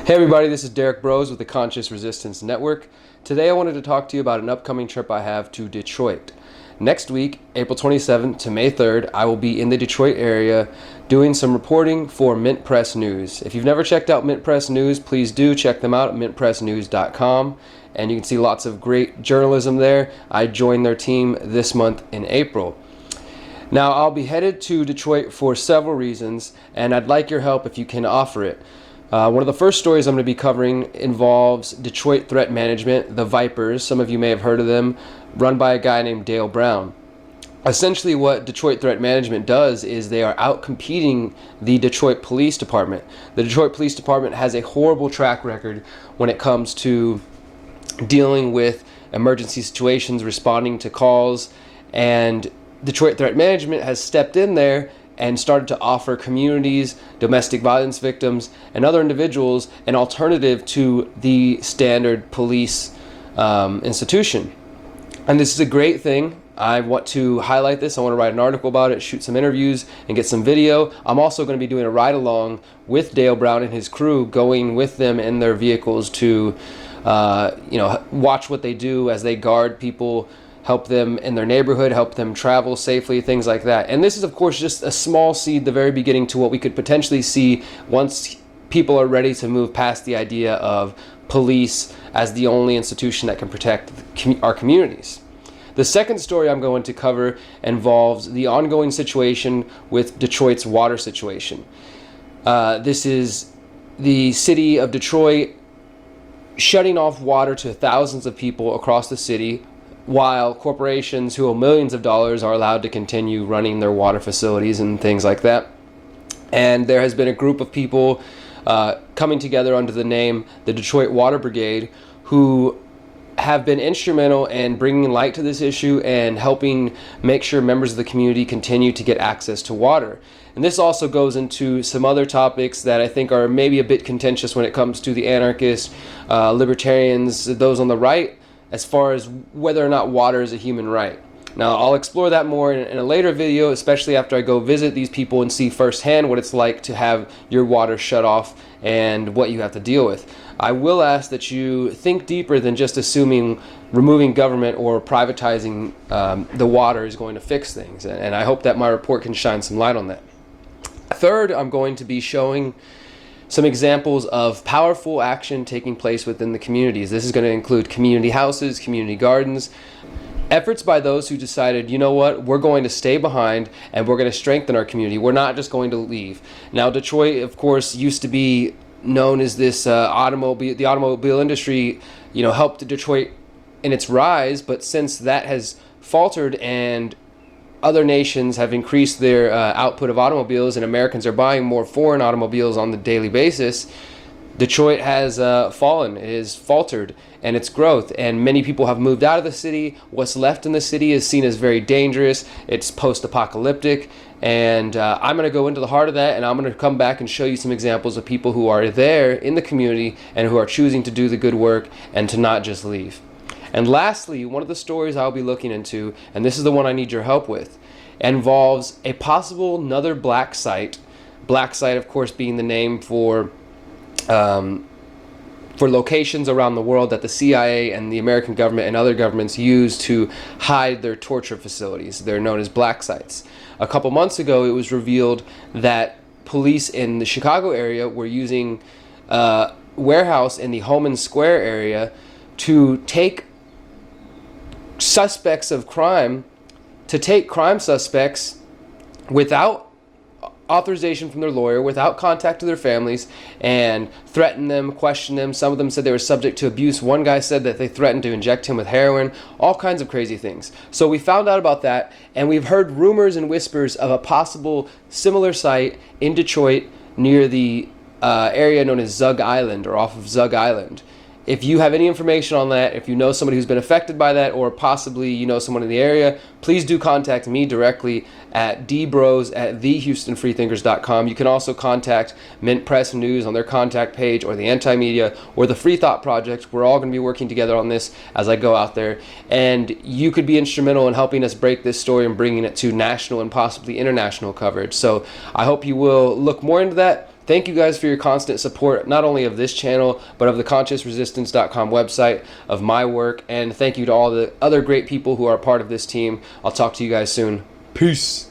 Hey everybody, this is Derrick Broze with the Conscious Resistance Network. Today I wanted to talk to you about an upcoming trip I have to Detroit. Next week, April 27th to May 3rd, I will be in the Detroit area doing some reporting for Mint Press News. If you've never checked out Mint Press News, please do check them out at mintpressnews.com, and you can see lots of great journalism there. I joined their team this month in April. Now, I'll be headed to Detroit for several reasons, and I'd like your help if you can offer it. One of the first stories I'm going to be covering involves Detroit Threat Management, the Vipers. Some of you may have heard of them, run by a guy named Dale Brown. Essentially what Detroit Threat Management does is they are out competing the Detroit Police Department. The Detroit Police Department has a horrible track record when it comes to dealing with emergency situations, responding to calls, and Detroit Threat Management has stepped in there and started to offer communities, domestic violence victims, and other individuals an alternative to the standard police institution. And this is a great thing. I want to highlight this. I want to write an article about it, shoot some interviews, and get some video. I'm also going to be doing a ride-along with Dale Brown and his crew, going with them in their vehicles to watch what they do as they guard people, help them in their neighborhood, help them travel safely, things like that. And this is, of course, just a small seed, the very beginning, to what we could potentially see once people are ready to move past the idea of police as the only institution that can protect our communities. The second story I'm going to cover involves the ongoing situation with Detroit's water situation. This is the city of Detroit shutting off water to thousands of people across the city, while corporations who owe millions of dollars are allowed to continue running their water facilities and things like that. And there has been a group of people coming together under the name the Detroit Water Brigade, who have been instrumental in bringing light to this issue and helping make sure members of the community continue to get access to water. And this also goes into some other topics that I think are maybe a bit contentious when it comes to the anarchists, libertarians, those on the right, as far as whether or not water is a human right. Now, I'll explore that more in a later video, especially after I go visit these people and see firsthand what it's like to have your water shut off and what you have to deal with. I will ask that you think deeper than just assuming removing government or privatizing the water is going to fix things, and I hope that my report can shine some light on that. Third, I'm going to be showing some examples of powerful action taking place within the communities. This is going to include community houses, community gardens, efforts by those who decided, you know what, we're going to stay behind and we're going to strengthen our community. We're not just going to leave. Now, Detroit, of course, used to be known as this the automobile industry, helped Detroit in its rise, but since that has faltered and other nations have increased their output of automobiles and Americans are buying more foreign automobiles on the daily basis, Detroit has fallen. It has faltered in its growth, and many people have moved out of the city. What's left in the city is seen as very dangerous. It's post-apocalyptic, and I'm going to go into the heart of that, and I'm going to come back and show you some examples of people who are there in the community and who are choosing to do the good work and to not just leave. And lastly, one of the stories I'll be looking into, and this is the one I need your help with, involves a possible another black site. Black site, of course, being the name for locations around the world that the CIA and the American government and other governments use to hide their torture facilities. They're known as black sites. A couple months ago, it was revealed that police in the Chicago area were using a warehouse in the Homan Square area to take suspects of crime, to take crime suspects without authorization from their lawyer, without contact to their families, and threaten them, question them. Some of them said they were subject to abuse. One guy said that they threatened to inject him with heroin, all kinds of crazy things. So we found out about that, and we've heard rumors and whispers of a possible similar site in Detroit near the area known as Zug Island, or off of Zug Island. If you have any information on that, if you know somebody who's been affected by that, or possibly you know someone in the area, please do contact me directly at dbroze@thehoustonfreethinkers.com. You can also contact Mint Press News on their contact page, or the Anti-Media, or the Free Thought Project. We're all going to be working together on this as I go out there, and you could be instrumental in helping us break this story and bringing it to national and possibly international coverage. So I hope you will look more into that. Thank you guys for your constant support, not only of this channel, but of the ConsciousResistance.com website, of my work, and thank you to all the other great people who are part of this team. I'll talk to you guys soon. Peace.